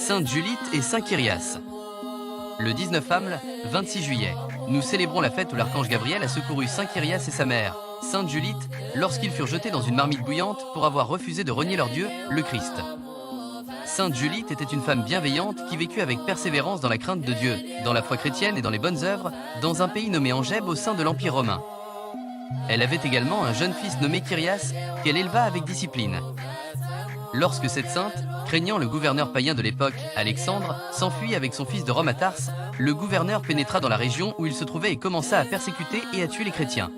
Sainte Julite et Saint Kyrias. Le 19 Aml, 26 juillet, nous célébrons la fête où l'archange Gabriel a secouru Saint Kyrias et sa mère, Sainte Julite, lorsqu'ils furent jetés dans une marmite bouillante pour avoir refusé de renier leur Dieu, le Christ. Sainte Julite était une femme bienveillante qui vécut avec persévérance dans la crainte de Dieu, dans la foi chrétienne et dans les bonnes œuvres, dans un pays nommé Angèbe au sein de l'Empire romain. Elle avait également un jeune fils nommé Kyrias, qu'elle éleva avec discipline. Lorsque cette sainte, craignant le gouverneur païen de l'époque, Alexandre, s'enfuit avec son fils de Rome à Tarse, le gouverneur pénétra dans la région où il se trouvait et commença à persécuter et à tuer les chrétiens.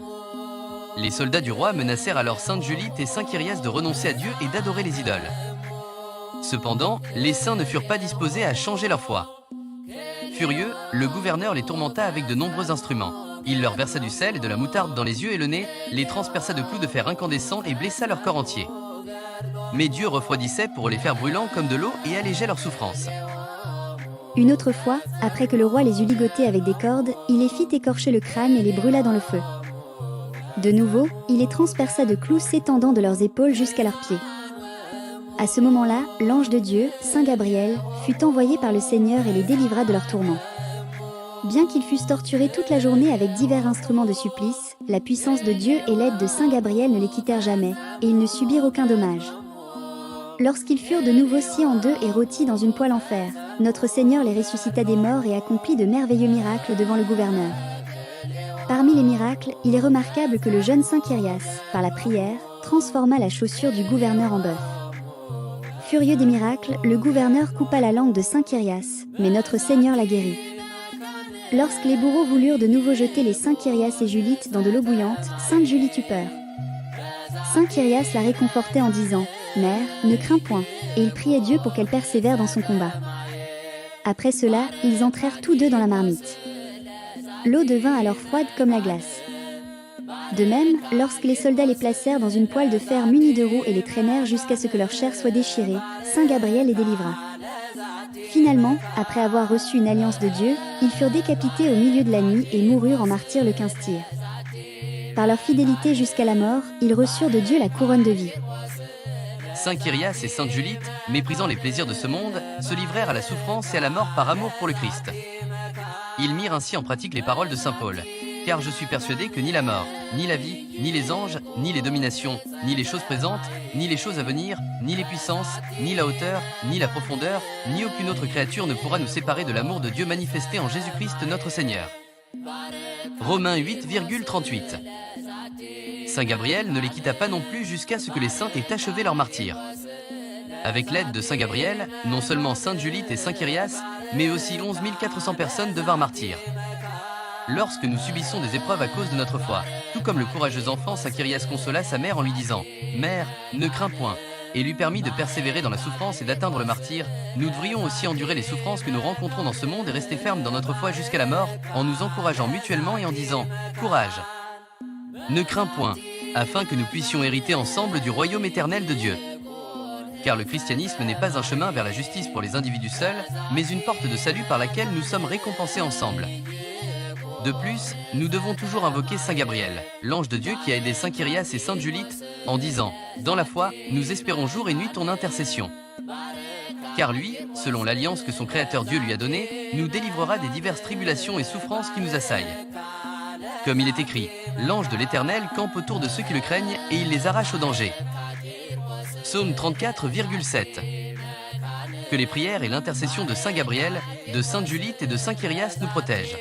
Les soldats du roi menacèrent alors Sainte Julite et Saint Kyrias de renoncer à Dieu et d'adorer les idoles. Cependant, les saints ne furent pas disposés à changer leur foi. Furieux, le gouverneur les tourmenta avec de nombreux instruments. Il leur versa du sel et de la moutarde dans les yeux et le nez, les transperça de clous de fer incandescents et blessa leur corps entier. Mais Dieu refroidissait pour les faire brûlants comme de l'eau et allégeait leur souffrance. Une autre fois, après que le roi les eut ligotés avec des cordes, il les fit écorcher le crâne et les brûla dans le feu. De nouveau, il les transperça de clous s'étendant de leurs épaules jusqu'à leurs pieds. À ce moment-là, l'ange de Dieu, Saint Gabriel, fut envoyé par le Seigneur et les délivra de leurs tourments. Bien qu'ils fussent torturés toute la journée avec divers instruments de supplice, la puissance de Dieu et l'aide de Saint Gabriel ne les quittèrent jamais, et ils ne subirent aucun dommage. Lorsqu'ils furent de nouveau sciés en deux et rôtis dans une poêle en fer, notre Seigneur les ressuscita des morts et accomplit de merveilleux miracles devant le gouverneur. Parmi les miracles, il est remarquable que le jeune Saint Kyrias, par la prière, transforma la chaussure du gouverneur en bœuf. Furieux des miracles, le gouverneur coupa la langue de Saint Kyrias, mais notre Seigneur la guérit. Lorsque les bourreaux voulurent de nouveau jeter les Saints Kyrias et Julite dans de l'eau bouillante, Sainte Julite eut peur. Saint Kyrias la réconfortait en disant « Mère, ne crains point », et il priait Dieu pour qu'elle persévère dans son combat. Après cela, ils entrèrent tous deux dans la marmite. L'eau devint alors froide comme la glace. De même, lorsque les soldats les placèrent dans une poêle de fer munie de roues et les traînèrent jusqu'à ce que leur chair soit déchirée, Saint Gabriel les délivra. Finalement, après avoir reçu une alliance de Dieu, ils furent décapités au milieu de la nuit et moururent en martyrs le 15 Tyr. Par leur fidélité jusqu'à la mort, ils reçurent de Dieu la couronne de vie. Saint Kyrias et Sainte Julite, méprisant les plaisirs de ce monde, se livrèrent à la souffrance et à la mort par amour pour le Christ. Ils mirent ainsi en pratique les paroles de Saint Paul. Car je suis persuadé que ni la mort, ni la vie, ni les anges, ni les dominations, ni les choses présentes, ni les choses à venir, ni les puissances, ni la hauteur, ni la profondeur, ni aucune autre créature ne pourra nous séparer de l'amour de Dieu manifesté en Jésus-Christ notre Seigneur. Romains 8,38. Saint Gabriel ne les quitta pas non plus jusqu'à ce que les saints aient achevé leur martyre. Avec l'aide de Saint Gabriel, non seulement Sainte Julite et Saint Kyrias, mais aussi 11 400 personnes devinrent martyrs. Lorsque nous subissons des épreuves à cause de notre foi, tout comme le courageux enfant Saint Kyrias consola sa mère en lui disant « Mère, ne crains point » et lui permit de persévérer dans la souffrance et d'atteindre le martyre, nous devrions aussi endurer les souffrances que nous rencontrons dans ce monde et rester fermes dans notre foi jusqu'à la mort, en nous encourageant mutuellement et en disant « Courage ! Ne crains point » afin que nous puissions hériter ensemble du royaume éternel de Dieu. Car le christianisme n'est pas un chemin vers la justice pour les individus seuls, mais une porte de salut par laquelle nous sommes récompensés ensemble. De plus, nous devons toujours invoquer Saint Gabriel, l'ange de Dieu qui a aidé Saint Kyrias et Sainte Julite, en disant « Dans la foi, nous espérons jour et nuit ton intercession. » Car lui, selon l'alliance que son Créateur Dieu lui a donnée, nous délivrera des diverses tribulations et souffrances qui nous assaillent. Comme il est écrit, l'ange de l'Éternel campe autour de ceux qui le craignent et il les arrache au danger. Psaume 34,7. Que les prières et l'intercession de Saint Gabriel, de Sainte Julite et de Saint Kyrias nous protègent.